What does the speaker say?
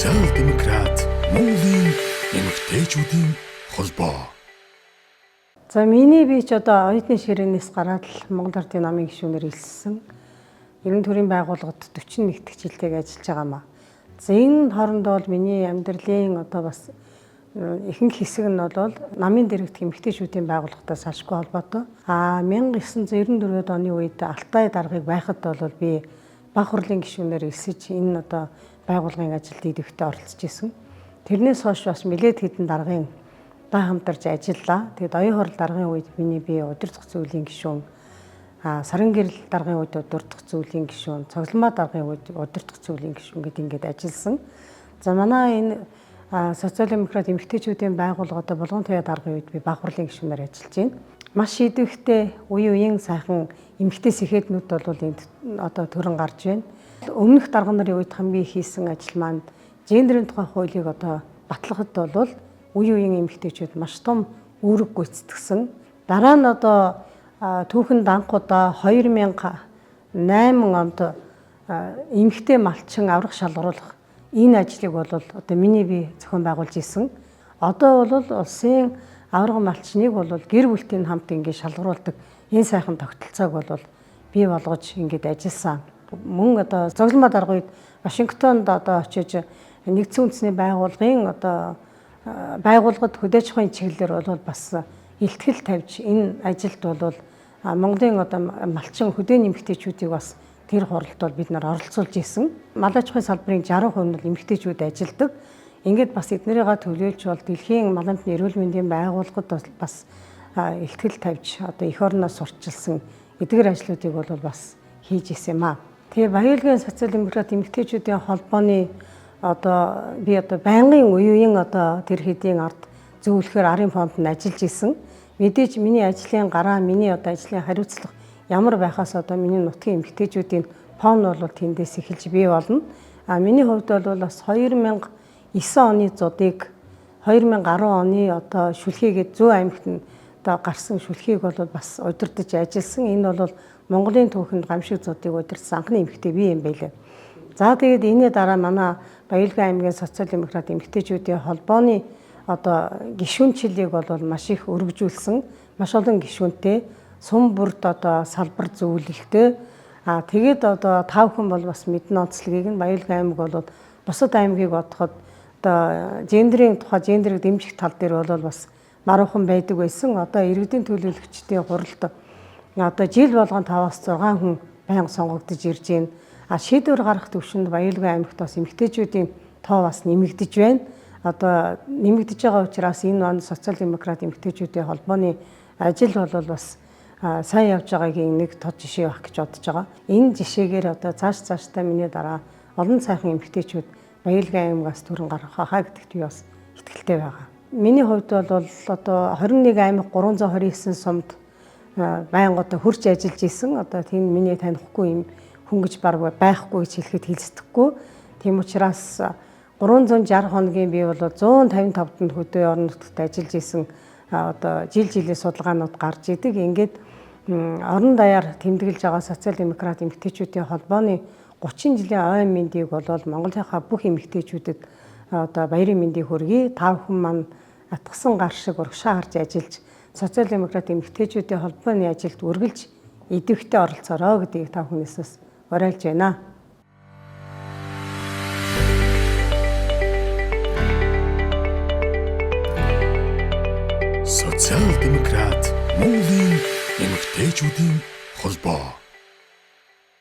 Социал-демократ Монголын эмэгтэйчүүдийн холбоо. За миний би ч одоо оюутны ширээнээс гараад л Монгол Ардын намын гишүүнээр илссэн. Ерөн төрийн байгууллагад 41 жилтэйг ажиллаж байгаамаа. За энэ хоорондоо бол миний амьдралын одоо бас ихэнх хэсэг нь бол намын дэргэдэх эмэгтэйчүүдийн байгууллагатай салшгүй холбоотой. 1994 оны үед Алтай даргыг байхад бол би Бах хурлын гишүүнээр элсэж энэ одоо байгууллагын ажилд идэвхтэй оролцож исэн. Тэрнээс хойш бас нэлээд хэдэн даргын хамтарч ажиллаа. Тэгээд оюун хорол даргын үед би удирдах зөвлөлийн гишүүн, сарын гэрэл даргын үед удирдах зөвлөлийн гишүүн, цогломоо даргын үед удирдах зөвлөлийн гишүүн гэдээ ингээд ажилласан. За манай энэ социал-демократ эмэгтэйчүүдийн байгууллагатай Булган туяа даргын үед би Бах хурлын гишүүнээр ажиллаж байна. Маш идэвхтэй үеийн сайхан эмэгтэй сэхэднүүд бол энд одоо төрөн гарч байна. Өмнөх дарга нарын үед хамгийн хийсэн ажил маань гендерийн тухай хуулийг одоо батлахад бол үеийн эмэгтэйчүүд маш том үүрэг гүйцэтгсэн. Дараа нь одоо түүхэн данхудаа 2008 онд эмэгтэй малчин аврах шалгаруулах энэ ажлыг бол одоо миний би зохион байгуулж исэн. Одоо бол улсын аврах малчныг бол гэр бүлтийн хамт ингээд шалгаруулдаг энэ сайхан тогтолцоог бол бий болгож ингээд ажилласан. Мөн одоо цогломоо дарга үед Вашингтонд одоо очиж нэгдсэн үндэсний байгууллагын одоо байгууллагад хөдөөж ухааны чиглэлээр бол бас илтгэл тавьж энэ ажилд бол Монголын одоо малчин хөдөөний эмэгтэйчүүдийг бас тэр хуралд бол бид нар оролцуулж исэн. Малаж ухааны салбарын 60% нь эмэгтэйчүүд ажилладаг. Ингээд бас эднэрийгээ төлөөлж бол дэлхийн малын эрүүл мэндийн байгууллагад бас илтгэл тавьж одоо эх орноос сурчилсан эдгээр ажлуудыг бол бас хийж исэн юм аа. Тэгээ Баялгийн социал-демократ эмэгтэйчүүдийн холбооны одоо би одоо байнгын үеийн одоо тэр хэдийн ард зөвлөхөр арын фонд нь ажиллаж исэн. Мэдээж миний ажлын гараа, миний одоо ажлын хариуцлага ямар байхаас одоо миний нутгийн эмэгтэйчүүдийн фонд бол тэндээс эхэлж бий болно. Миний хувьд бол бас 2009 оны зуудыг 2010 оны одоо шүлхийгээд Зүү аймагт нь одоо гарсан шүлхийг бол бас удирдах ажилласан. Энэ бол Монголын түүхэнд гамшиг зуудыг удирдсан анхны эмэгтэй би юм байлаа. За тэгээд энэний дараа манай Баялгийн аймгийн социал-демократ эмэгтэйчүүдийн холбооны одоо гишүүнчлэлийг бол маш их өргөжүүлсэн. Маш олон гишүүнтэй сум бүрд одоо салбар зөвлөлттэй. Тэгээд одоо 5 хүн бол бас мэдэн онцлогийг нь Баялгийн аймаг бол бусад аймгийг бодоход одоо гендерийн тухай гендерийг дэмжих тал дээр бол бас маруухан байдаг байсан. Одоо иргэдийн төлөөлөгчдийн хуралд одоо жил болгон 5-6 хүн байнга сонгогдож ирж байна. Шийдвэр гаргах төвшөнд Баялгийн аймагт бас эмэгтэйчүүдийн тоо бас нэмэгдэж байна. Одоо нэмэгдэж байгаа учраас энэ он социал-демократ эмэгтэйчүүдийн холбооны ажил бол бас сайн явж байгаагийн нэг тод жишээ байх гэж бодож байгаа. Энэ жишээгээр одоо цаашдаа миний дараа олон сайхан эмэгтэйчүүд Баялгийн аймагаас төрөн гарах хаа гэдэгт би бас итгэлтэй байгаа. Миний хувьд бол одоо 21 аймаг 329 сумд байнга одоо хурж ажиллаж исэн. Одоо тийм миний танихгүй юм хүн гэж байхгүй гэж хэлэхэд хэлцдэхгүй. Тийм учраас 360 хоногийн би бол 155-нд хөдөө орон нутагт ажиллаж исэн. Одоо жилийн судалгаанууд гарч идэг. Ингээд орон даяар тэмдэглэж байгаа социал-демократ эмэгтэйчүүдийн холбооны 30 жилийн ой мэндийг бол Монголынхаа бүх эмэгтэйчүүдэд одоо баярын мэндийг хүргэе. 5 хүн маань атгсан гар шиг урагшаа харж ажиллаж социал-демократ эмэгтэйчүүдийн холбооны ажилд үргэлж идэвхтэй оролцоорой гэдгийг 5 хүнээс уриалж байна. Социал-демократ Монголын эмэгтэйчүүдийн холбоо.